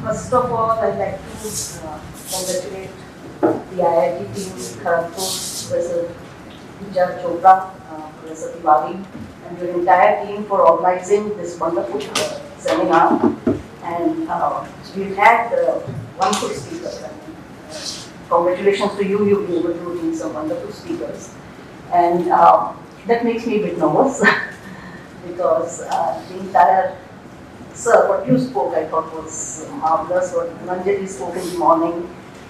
First of all, I'd like to congratulate the IIT team, Kharagpur, Professor Vijay Chopra, Professor Tiwari, and your entire team for organizing this wonderful seminar. And we've had wonderful speakers. Congratulations to you, you've been able to bring some wonderful speakers. And that makes me a bit nervous because the entire, sir, what you spoke I thought was marvelous. What Nanjali spoke in the morning,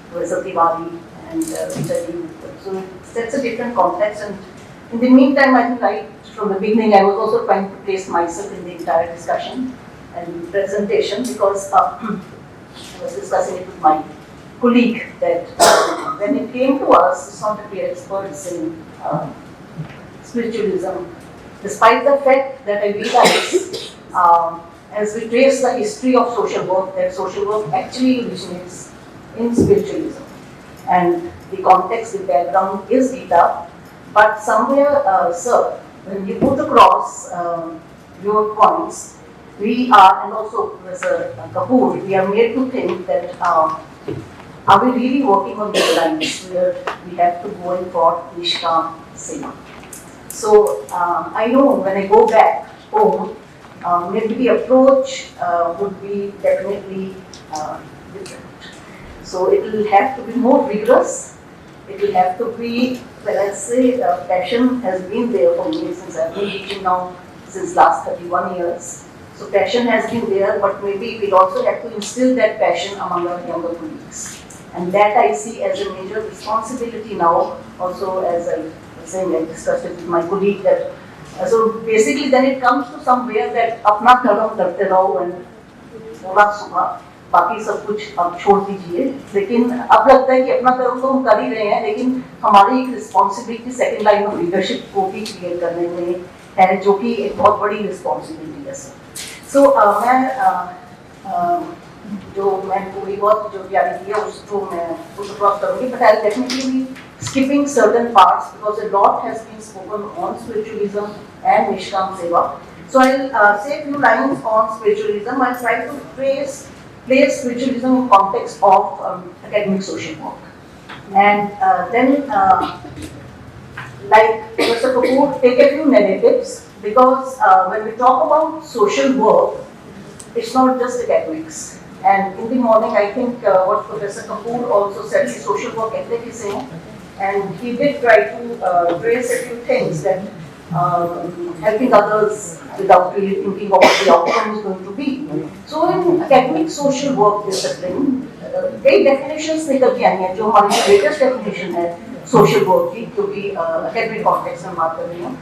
Professor Tiwari and Vijay. So it sets a different context. And in the meantime, I think right from the beginning, I was also trying to place myself in the entire discussion and presentation because I was discussing it with my colleague that when it came to us, it's not that we are experts in spiritualism, despite the fact that I realized as we trace the history of social work, that social work actually originates in spiritualism. And the context, the background is Gita, but somewhere, sir, when you put across your points, we are, and also Professor Kapoor, we are made to think that are we really working on these lines where we have to go in for Nishkam Seva? So I know when I go back home, maybe the approach would be definitely different. So it will have to be more rigorous. It will have to be, when I say passion has been there for me since I've been teaching now since last 31 years. So passion has been there, but maybe we'll also have to instill that passion among our younger colleagues. And that I see as a major responsibility now, also as I was saying, I discussed it with my colleague that, so basically then it comes to somewhere that अपना कर्म करते रहो and थोड़ा सुबह बाकी सब कुछ अब छोड़ दीजिए, लेकिन अब लगता है कि अपना कर्म तो हम कर ही रहे हैं, लेकिन हमारी एक responsibility second line of leadership को भी क्रिएट करने में है, जो कि एक बहुत बड़ी रिस्पॉन्सिबिलिटी है सर. सो मैं पूरी बहुत जो तैयारी की है उसको मैं क्रॉस करूँगी, but I'll definitely be skipping certain parts because a lot has been spoken on spiritualism and Nishkam Seva. So I'll say a few lines on spiritualism. I'll try to place spiritualism in context of academic social work. And then, like Professor Kapoor, take a few narratives because when we talk about social work, it's not just academics. And in the morning, I think what Professor Kapoor also said is social work ethics, and he did try to trace a few things that helping others without really thinking of what the outcome is going to be. So in academic social work discipline, कई definitions निकल के आई हैं, जो हमारी latest definition है social work की, क्योंकि academic context में बात कर रही हूँ.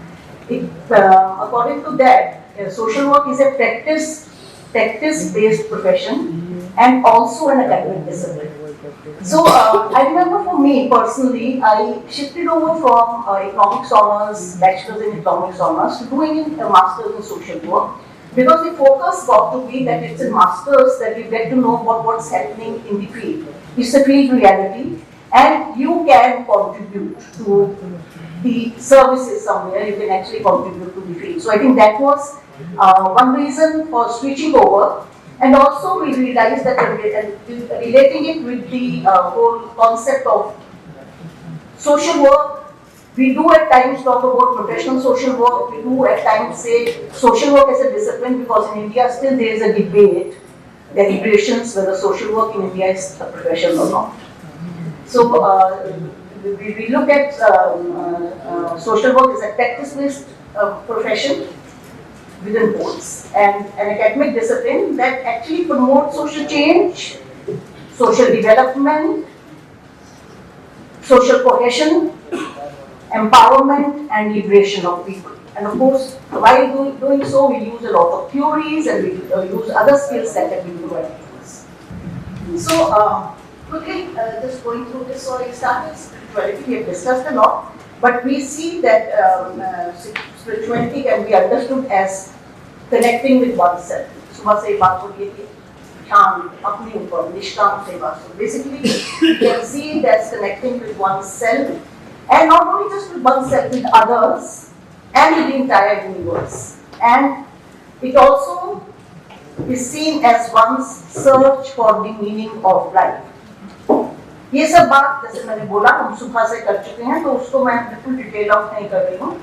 According to that, social work is a practice-based profession and also an academic discipline. So I remember for me personally, I shifted over from economics honors, bachelor's in economics honors, to doing a master's in social work, because the focus got to be that it's a master's that you get to know what's happening in the field. It's a field reality, and you can contribute to the services somewhere. You can actually contribute to the field. So I think that was one reason for switching over. And also we realized that relating it with the whole concept of social work, we do at times talk about professional social work, we do at times say social work as a discipline, because in India still there is a debate, deliberations whether social work in India is a profession or not. So we look at social work as a practice-based profession within boards, and an academic discipline that actually promotes social change, social development, social cohesion, empowerment and liberation of people. And of course, while doing so, we use a lot of theories and we use other skills that have been provided to us. So quickly, just going through this, so I started spirituality, we have discussed a lot, but we see that spirituality can be understood as connecting with oneself. सुबह से बात हो रही है ध्यान अपने ऊपर निष्काम सेवा. So basically, you can see that's connecting with oneself, and not only just with oneself, with others and with the entire universe. And it also is seen as one's search for the meaning of life. ये सब बात जैसे मैंने बोला हम सुबह से कर चुके हैं तो उसको मैं बिल्कुल डिटेल आउट नहीं कर रही हूँ.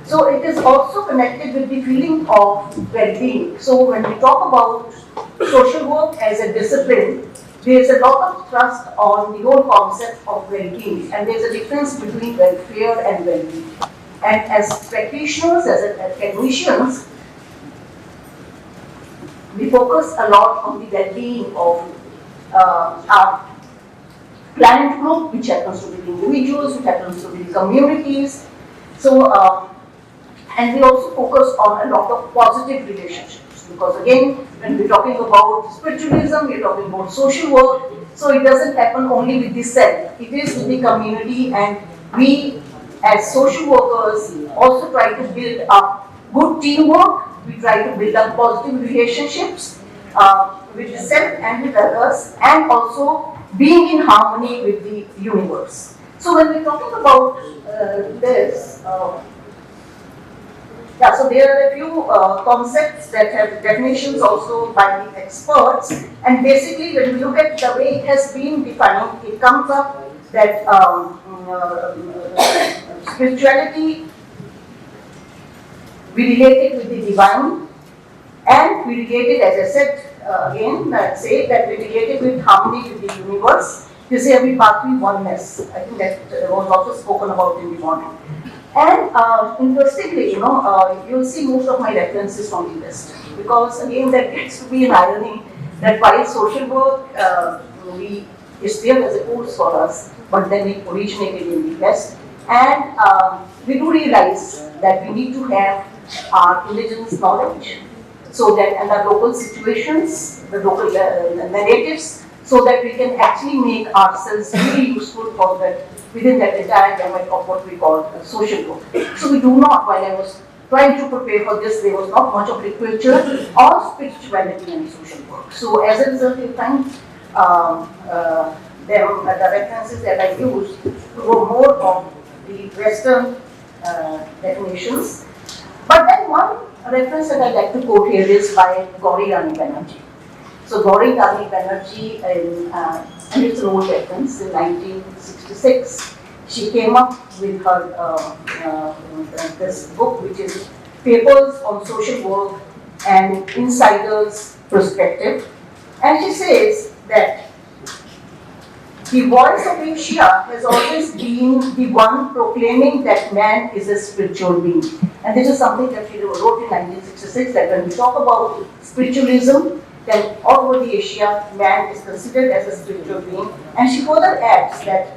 So it is also connected with the feeling of well-being. So when we talk about social work as a discipline, there is a lot of thrust on the whole concept of well-being, and there is a difference between welfare and well-being. And as practitioners, as clinicians, we focus a lot on the well-being of our client group, which happens to be the individuals, which happens to be the communities. So, and we also focus on a lot of positive relationships, because again, when we're talking about spiritualism, we're talking about social work, so it doesn't happen only with the self, it is with the community, and we as social workers also try to build up good teamwork, we try to build up positive relationships with the self and with others, and also being in harmony with the universe. So when we're talking about this, so there are a few concepts that have definitions also by the experts, and basically when we look at the way it has been defined, it comes up that spirituality, we relate it with the divine, and we relate it, as I said again, let's say that we relate it with harmony with the universe. You say we baat with oneness. I think that was also spoken about in the morning. And interestingly, you'll see most of my references from the West, because again, there gets to be an irony that while social work is there as a course for us, but then it originated in the West, and we do realize that we need to have our indigenous knowledge, so that and our local situations, the local narratives, so that we can actually make ourselves really useful for that within that entire gamut of what we call social work. So we do not, while I was trying to prepare for this, there was not much of literature on spirituality and social work. So as a result, you find the references that I used were more of the Western definitions. But then one reference that I'd like to quote here is by Gauri Rani Banerjee. So Gauri Rani Banerjee, and it's an old reference, in 1966, she came up with her this book, which is Papers on Social Work and Insiders' Perspective. And she says that the voice of Asia has always been the one proclaiming that man is a spiritual being. And this is something that she wrote in 1966, that when we talk about spiritualism, then all over the Asia, man is considered as a spiritual being. And she further adds that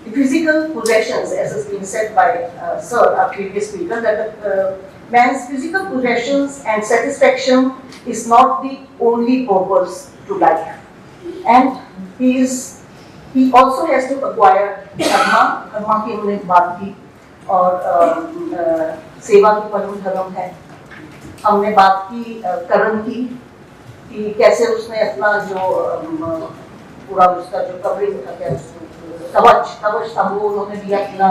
the physical possessions, as has been said by Sir, our previous speaker, that man's physical possessions and satisfaction is not the only purpose to life. And he also has to acquire dharma. Dharma की हमने बात की, और सेवा की परम धर्म है. हमने बात की कर्म की, कि कैसे उसने अपना जो पूरा उसका जो कवरिंग था, क्या कवच था वो उन्होंने दिया अपना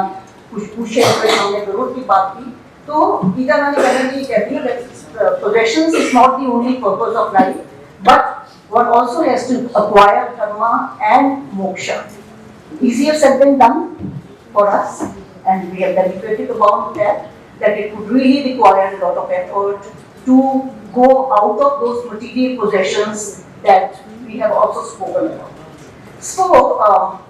कुछ पूछे, हमने जरूर की बात की. तो गीता रानी बैनर्जी कहती है that possessions is not the only purpose of life, but one also has to acquire dharma and moksha. Easier said than done for us, and we have deliberated about that it would really require a lot of effort to go out of those material possessions that we have also spoken about. So,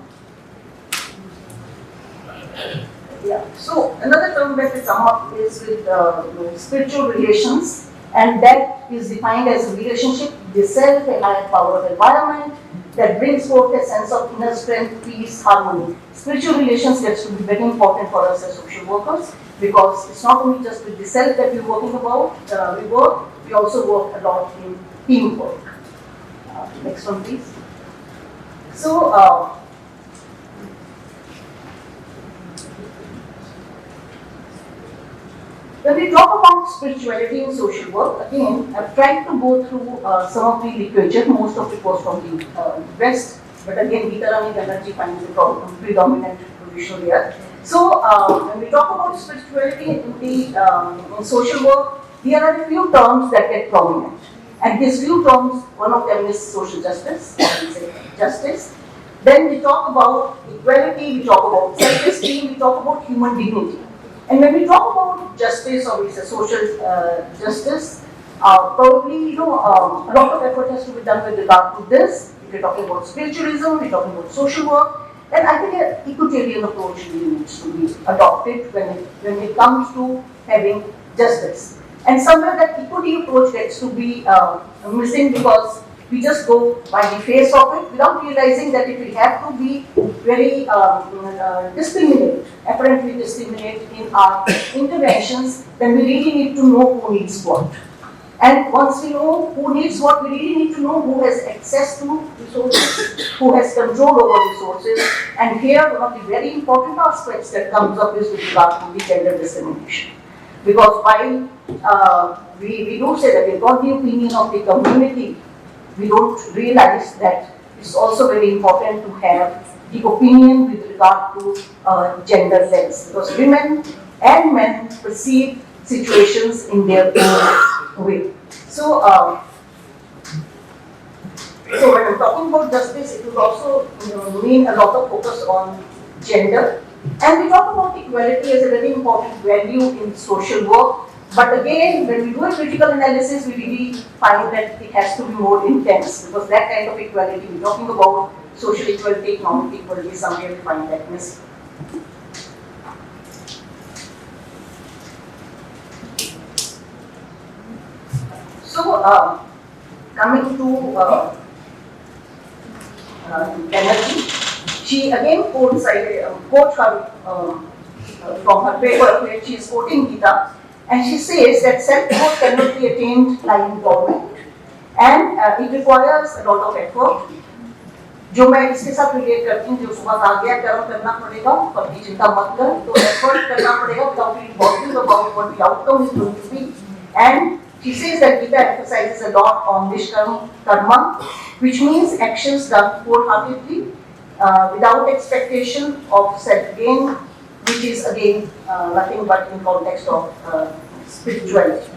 so another term that will come up is with spiritual relations, and that is defined as a relationship with the self, a higher power of environment that brings forth a sense of inner strength, peace, harmony. Spiritual relations gets to be very important for us as social workers, because it's not only just with the self that we're working about, we also work a lot in teamwork. Next one, please. So, when we talk about spirituality and social work, again, I've tried to go through some of the literature. Most of it was from the West, but again, Gita Rani Banerjee finds a predominant position here. So, when we talk about spirituality in social work, there are a few terms that get prominent. And his few terms, one of them is social justice, justice. Then we talk about equality, we talk about self-esteem, we talk about human dignity. And when we talk about justice, or we say social justice, probably a lot of effort has to be done with regard to this. If we're talking about spiritualism, we're talking about social work, then I think an equitarian approach really needs to be adopted when it comes to having justice. And somewhere that equity approach gets to be missing, because we just go by the face of it without realizing that if we have to be very apparently discriminate in our interventions, then we really need to know who needs what. And once we know who needs what, we really need to know who has access to resources, who has control over resources. And here, one of the very important aspects that comes up is with regard to the gender discrimination. Because while we do say that we've got the opinion of the community, we don't realize that it's also very important to have the opinion with regard to gender lens. Because women and men perceive situations in their own way. So, so when I'm talking about justice, it will also mean a lot of focus on gender. And we talk about equality as a very important value in social work. But again, when we do a critical analysis, we really find that it has to be more intense, because that kind of equality, we're talking about social equality, economic equality, somewhere we find that missing. So, coming to energy, she again quotes her from her paper where she is quoting Gita, and she says that self-worth cannot be attained by employment, and it requires a lot of effort. जो मैं इसके साथ relate करती हूँ, जो सुबह आ गया कर्म करना पड़ेगा, पर की चिंता मत कर, तो effort करना पड़ेगा without being bothered about what the outcome is going to be. And she says that Gita emphasizes a lot on Nishkarma karma, which means actions done wholeheartedly, without expectation of self-gain, which is again nothing but in context of spirituality.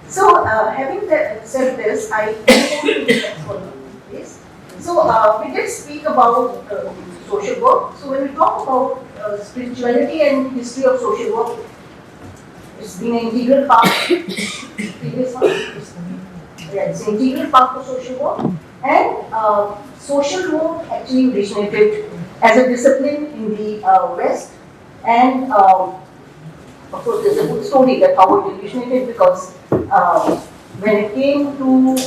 So, having said this, I go to the next one, please. So, we did speak about social work. So, when we talk about spirituality and history of social work, it's been an integral part. Previous one, yeah, it's an integral part of social work. And social work actually originated as a discipline in the West. And of course, there's a good story that how it originated, because when it came to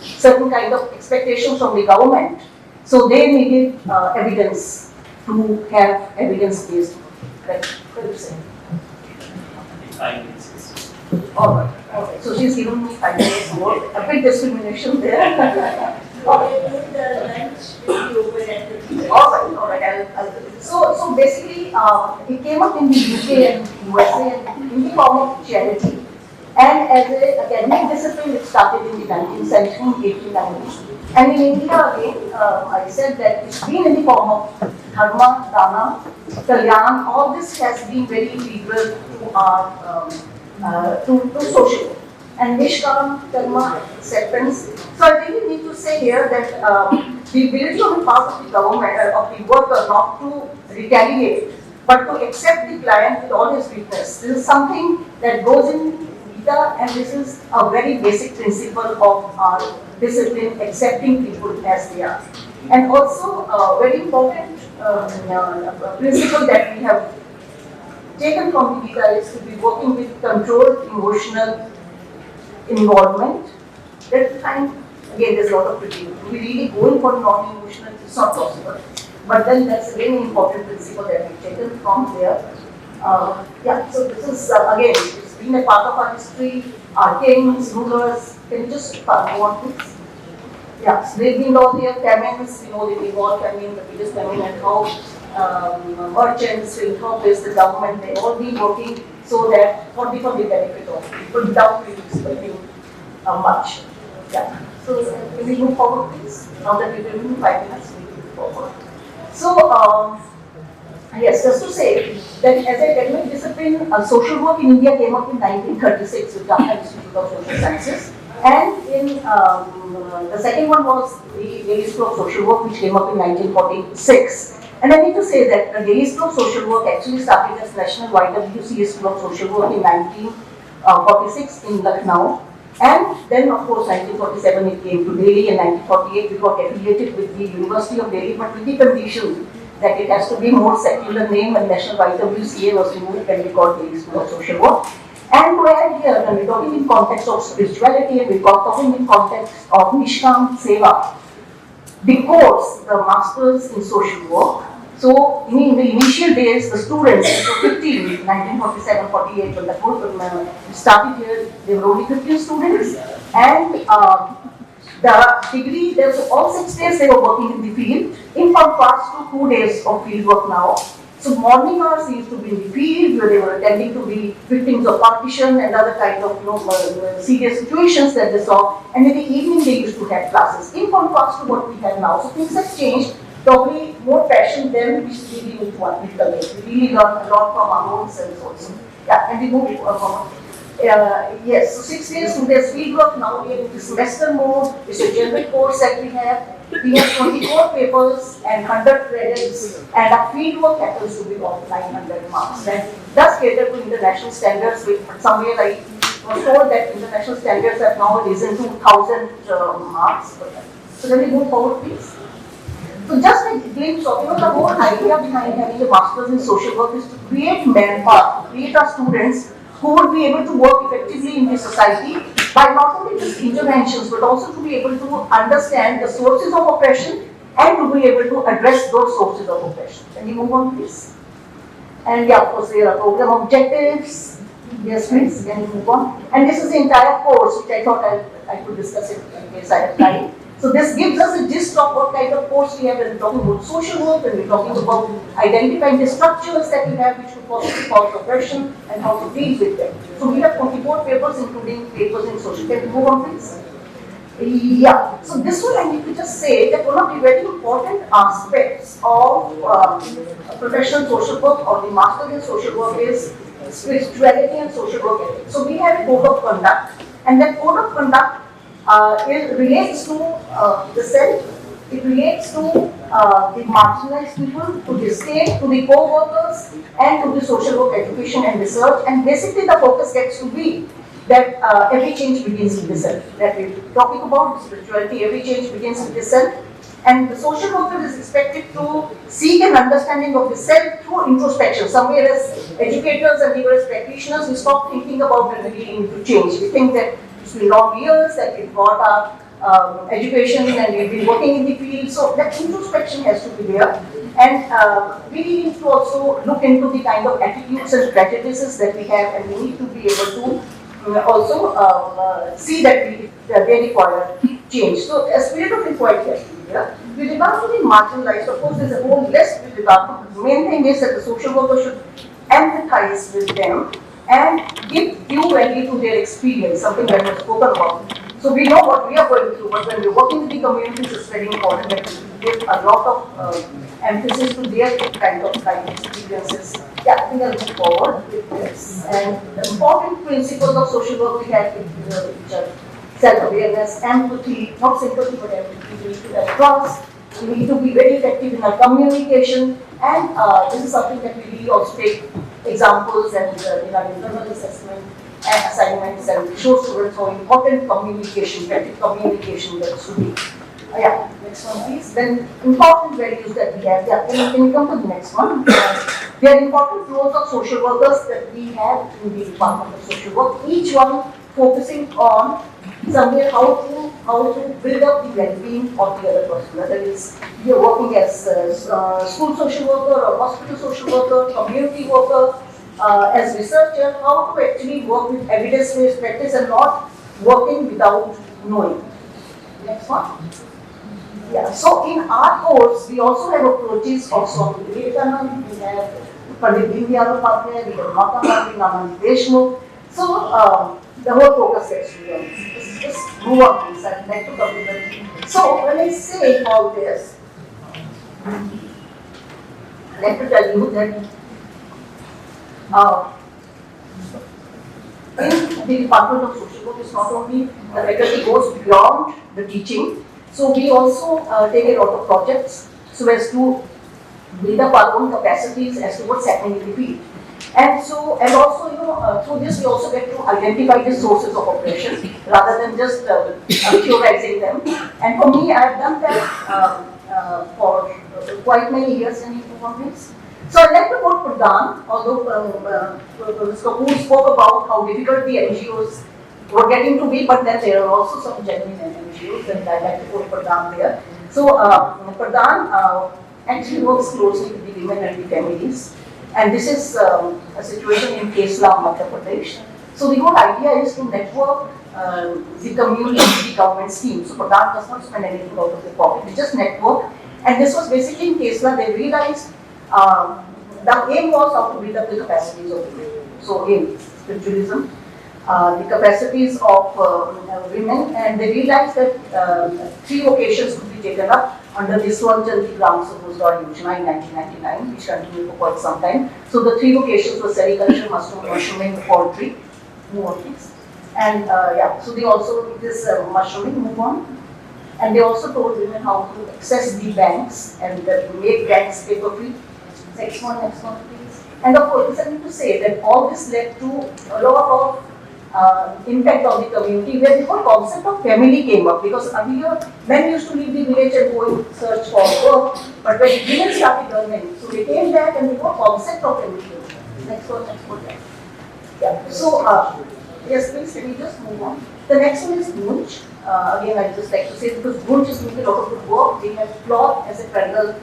certain kind of expectations from the government, so they needed evidence to have evidence-based work. Right? What do you say? 5 minutes. All right. Okay. So she's given me 5 minutes more. A bit discrimination there. All right. So basically, it came up in the UK and USA in the form of charity. And as an academic discipline, it started in the 19th century, 1890s. And in India, again, I said that it's been in the form of dharma, dana, kalyan. All this has been very integral to our to social work. And nishkam, karma, acceptance. So I really need to say here that the ability on the part of the government, of the worker, not to retaliate, but to accept the client with all his weakness. This is something that goes in Gita, and this is a very basic principle of our discipline, accepting people as they are. And also, a very important principle that we have taken from the Gita is to be working with controlled emotional involvement. That time, again, there's a lot of critique. We really going for non-emotional, it's not possible. But then that's a very important principle that we've taken from there. Yeah, so this is, again, it's been a part of our history, our kings, rulers. Can you just go on, please? Yeah, so they've been all their famines, the Bengal famine, the biggest famine, and how merchants, philanthropists, the government, they've all been working so that for the benefit of people without really expecting much. Yeah. So can we move forward, please? Now that we've been 5 minutes, we move forward. So, yes, just to say that as an academic discipline, social work in India came up in 1936 with the Dhaka Institute of Social Sciences. And in the second one was the Daily School of Social Work, which came up in 1946. And I need to say that the Daily School of Social Work actually started as National YWCA School of Social Work in 1946 in Lucknow. And then, of course, 1947 it came to Delhi, and 1948 we got affiliated with the University of Delhi, but with the condition that it has to be more secular name, and National YWCA was removed when we got Delhi School of Social Work. And to add here, when we're talking in context of spirituality and we're talking in context of Nishkam Seva, the course, the Masters in Social Work. So in the initial days, the students, so 15, 1947, 48, when the course started here, there were only 15 students, and the degree, there was all 6 days they were working in the field, in contrast to 2 days of field work now. So morning hours used to be in the field where they were attending to the victims of partition and other kind of serious situations that they saw, and in the evening they used to have classes, in contrast to what we have now. So things have changed, probably more passion than we really need to articulate. We really learn a lot from our own selves also. Yeah, and we move forward. Yes, so 6 days, 2 days field work, now we are in the semester mode. It's a general course that we have. We have 24 papers and 100 credits, and our field work happens to be of 900 marks. That does cater to international standards, with somewhere I was told that international standards have now risen to 1000 marks. So then we move forward, please. So just a glimpse of, the whole idea behind having a master's in social work is to create manpower, to create our students who would be able to work effectively in the society by not only just interventions, but also to be able to understand the sources of oppression and to be able to address those sources of oppression. Can you move on, please? And yeah, of course, there are program objectives. Yes, please, can you move on? And this is the entire course, which I thought I could discuss it in case I have time. So this gives us a gist of what kind of course we have when we're talking about social work, and we're talking about identifying the structures that we have which could possibly cause oppression and how to deal with them. So we have 24 papers, including papers in social. Can we move on, please? Yeah. So this one I need to just say that one of the very important aspects of professional social work or the master in social work is spirituality and social work ethics. So we have a code of conduct, and that code of conduct it relates to the self, it relates to the marginalized people, to the state, to the co-workers, and to the social work education and research. And basically the focus gets to be that every change begins with the self. That we're talking about spirituality, every change begins with the self. And the social worker is expected to seek an understanding of the self through introspection. Somewhere as educators and even as practitioners, we stop thinking about and really need to change. We think that it's been long years that we've got our education and we've been working in the field, so that introspection has to be there. And we need to also look into the kind of attitudes and prejudices that we have, and we need to be able to also see that they require change. So a spirit of inquiry has to be there. With regard to the marginalized, of course, there's a whole list with regard to the main thing is that the social worker should empathize with them and give due value to their experience, something that was spoken about. So we know what we are going through, but when we're working with the communities, it's very important that we give a lot of emphasis to their kind of experiences. Yeah, I think I'll move forward with this. And the important principles of social work we have which are self-awareness, empathy, not sympathy but empathy. We need to have trust. We need to be very effective in our communication, and this is something that we really also take examples and in our internal assessment and assignments and show students how important communication, effective communication gets to be. Yeah, next one please. Then important values that we have. Yeah, can you come to the next one? There are important roles of social workers that we have in the department of social work. Each one focusing on somewhere how to build up the well-being of the other person. Whether it's you're working as a school social worker or hospital social worker, community worker, as researcher, how to actually work with evidence-based practice and not working without knowing. Next one. Yeah. So in our course, we also have approaches of Swami Vivekananda. We have Pandit Dindiyal Upadhyay, we have Mahatma Gandhi, Namani Deshmukh. So the whole focus gets to be just move on please. I'd like to come to that. So when I say all this, I'd like to tell you that in the Department of Social Work is not only the faculty goes beyond the teaching, so we also take a lot of projects so as to build up our own capacities as to what's happening in the field. And so, and also, through this we also get to identify the sources of oppression rather than just theorizing them. And for me, I have done that for quite many years in economics. So I'd like to quote Pradhan, although Professor Kapoor spoke about how difficult the NGOs were getting to be, but then there are also some genuine NGOs, and I'd like to quote Pradhan there. So Pradhan actually works closely with the women and the families. And this is a situation in Singla, Madhya Pradesh. So the whole idea is to network the community with the government scheme. So Pradhan does not spend anything out of the pocket, they just network. And this was basically in Singla, they realized the aim was how to build up the capacities of women. So aim, spiritualism, the capacities of women, and they realized that 3 occasions could be taken up under the Swanchanti Gram Samudra Yojana in 1999, which continued for quite some time. So the 3 vocations were sericulture, mushrooming, poultry, more things. And so they also did this mushrooming, move on. And they also told women how to access the banks and make banks paper free. Next one, please. And of course, I need to say that all this led to a lot of impact on the community, where the whole concept of family came up, because earlier men used to leave the village and go and search for work, but when women started learning, so they came back and the whole concept of family came up. Next one. Yeah. So yes, please, can we just move on? The next one is Gunj. Again, I'd just like to say, because Gunj is doing a lot of good work. They have cloth as a federal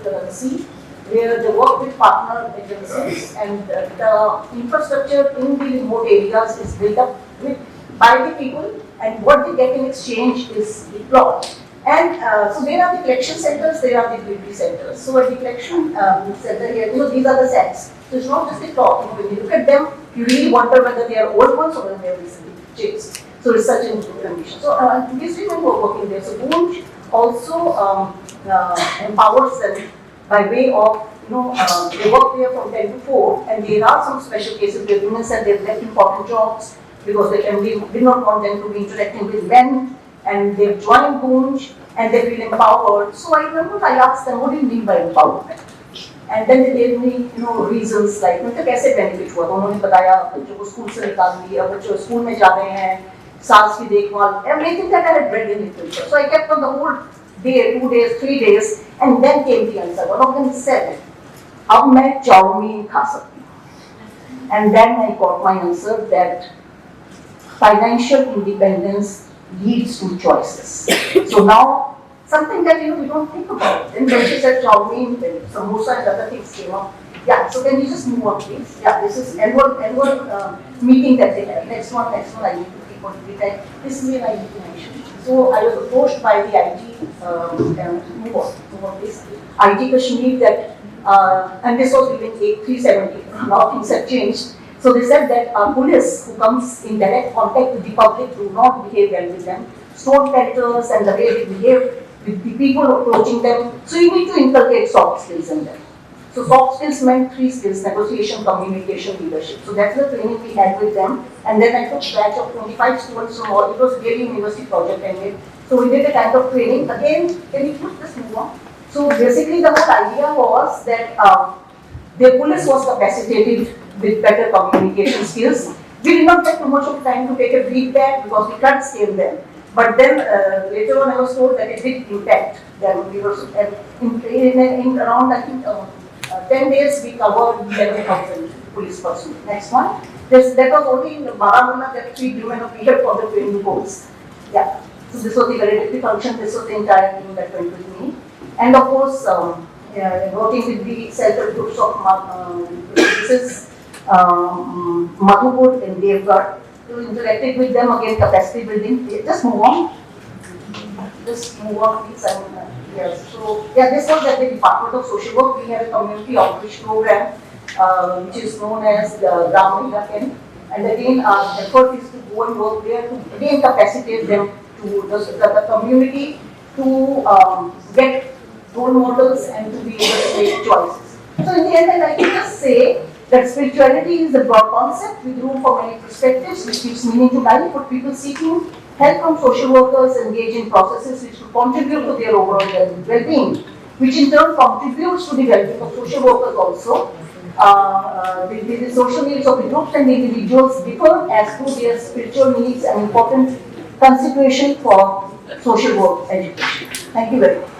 currency, where they work with partner agencies, and the infrastructure in the remote areas is built up by the people, and what they get in exchange is the cloth. And so there are the collection centers, there are the delivery centers. So at the collection center here, these are the sets. So it's not just the cloth. When you look at them, you really wonder whether they are old ones or whether they are recently changed. So it's such in good condition. So these women were working there. So Gunj also empowers them by way of, they work there from 10 to 4, and there are some special cases where women said they've left important jobs because the family did not want them to be interacting with men, and they've joined Gunj and they feel empowered. So I remember I asked them, what do you mean by empowerment? And then they gave me, reasons like, मतलब कैसे benefit हुआ? उन्होंने बताया बच्चों को school से निकाल दिया, बच्चों स्कूल में जा रहे हैं, सास की देखभाल, everything that I had read in literature. So I kept on the whole day, 2 days, 3 days, and then came the answer. One of them said, अब मैं चाउमीन खा सकती हूँ. And then I got my answer that financial independence leads to choices. So now, something that we don't think about. Then when she said chow-mein, then samosa and other things came up. Yeah, so can you just move on, please? Yeah, this is annual meeting that they have. Next one, I need to keep on repeating. This is where I need to mention. So I was approached by the IT, move on please. IT Kashmir that, and this was during 370, now things have changed. So they said that police who comes in direct contact with the public do not behave well with them. Stone pelters and the way they behave with the people approaching them. So you need to inculcate soft skills in them. So soft skills meant 3 skills: negotiation, communication, leadership. So that's the training we had with them. And then I took a batch of 25 students from all, it was really university project ended. So we did a kind of training. Again, can you put this move on? So basically the whole idea was that the police was capacitated with better communication skills. We did not get too much of time to take a feedback because we can't scale them. But then later on I was told that it did impact them. We were in around, I think, 10 days we covered 11,000 police personnel. Next one. That was only in Baramulla that 3 women appeared for the training course. Yeah. So this was the validity function, this was the entire team that went with me. And of course, working with the self-help groups of this is Madhupur and Devgarh. So interacted with them, again capacity building. Just move on. Just move on, please. Yes. So yeah, this was at the Department of Social Work. We have a community outreach program which is known as the Gram Camp. And again, our effort is to go and work there to again capacitate them to the community to get role models and to be able to make choices. So in the end, I can just say that spirituality is a broad concept with room for many perspectives, which gives meaning to life for people seeking help from social workers engage in processes which will contribute to their overall well-being, which in turn contributes to the well-being of social workers also. The social needs of the groups and the individuals differ as to their spiritual needs and important consideration for social work education. Thank you very much.